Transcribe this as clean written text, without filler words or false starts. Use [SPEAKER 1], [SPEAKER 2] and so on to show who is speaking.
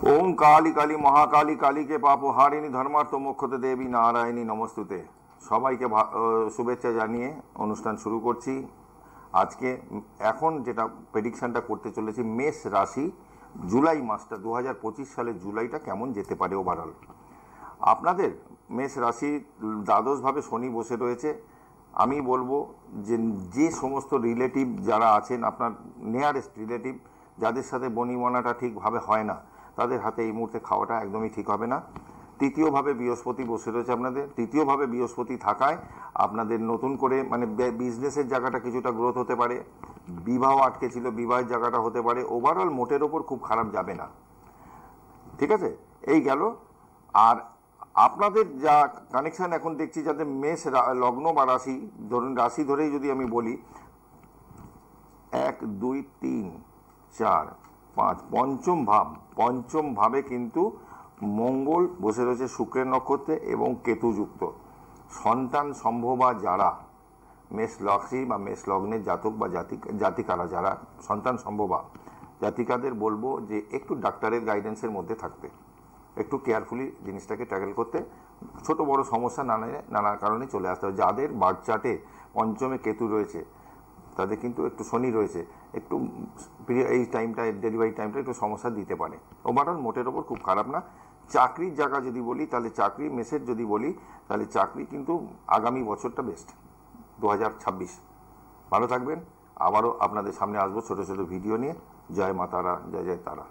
[SPEAKER 1] ओम काली काली महाकाली काली के पापहारिणी धर्मार्थ मोक्षते देवी नारायणी नमस्तुते। সবাইকে শুভেচ্ছা জানিয়ে অনুষ্ঠান শুরু করছি। আজকে এখন যেটা প্রেডিকশনটা করতে চলেছি, মেষ রাশি জুলাই মাসটা 2025 সালের জুলাইটা কেমন যেতে পারে ওভারঅল। আপনাদের মেষ রাশি দ্বাদশভাবে শনি বসে রয়েছে। আমি বলবো যে যে সমস্ত রিলেটিভ যারা আছেন, আপনার নিয়ারেস্ট রিলেটিভ যাদের সাথে বনিবনাটা ঠিকভাবে হয় না, তাদের হাতে এই মুহূর্তে খাওয়াটা একদমই ঠিক হবে না। তৃতীয়ভাবে বৃহস্পতি বসে রয়েছে আপনাদের। তৃতীয়ভাবে বৃহস্পতি থাকায় আপনাদের নতুন করে মানে বিজনেসের জায়গাটা কিছুটা গ্রোথ হতে পারে, বিবাহ আটকে ছিল বিবাহের জায়গাটা হতে পারে। ওভারঅল মোটের ওপর খুব খারাপ যাবে না, ঠিক আছে। এই গেল। আর আপনাদের যা কানেকশান এখন দেখছি, যাদের মেষ লগ্ন বা রাশি, ধরুন রাশি ধরেই যদি আমি বলি, 1 2 3 4 5 পঞ্চম ভাবে কিন্তু মঙ্গল বসে রয়েছে শুক্রের নক্ষত্রে এবং কেতুযুক্ত। সন্তান সম্ভবা যারা মেষ রাশি বা মেষ লগ্নের জাতক বা জাতিকারা যারা সন্তান সম্ভবা জাতিকাদের বলবো যে একটু ডাক্তারের গাইডেন্সের মধ্যে থাকতে, একটু কেয়ারফুলি জিনিসটাকে ট্যাকেল করতে। ছোট বড় সমস্যা নানা কারণে চলে আসতে হবে। যাদের বার্থ চার্টে পঞ্চমে কেতু রয়েছে, তাদের কিন্তু একটু শনি রয়েছে, একটু এই টাইমটা ডেলিভারি টাইমটা একটু সমস্যা দিতে পারে। ওভারঅল মোটের ওপর খুব খারাপ না। চাকরির জায়গা যদি বলি, তাহলে চাকরি মেসের যদি বলি, তাহলে চাকরি কিন্তু আগামী বছরটা বেস্ট 2026। ভালো থাকবেন। আবারও আপনাদের সামনে আসবো ছোট ছোট ভিডিও নিয়ে। জয় মা তারা, জয় জয় তারা।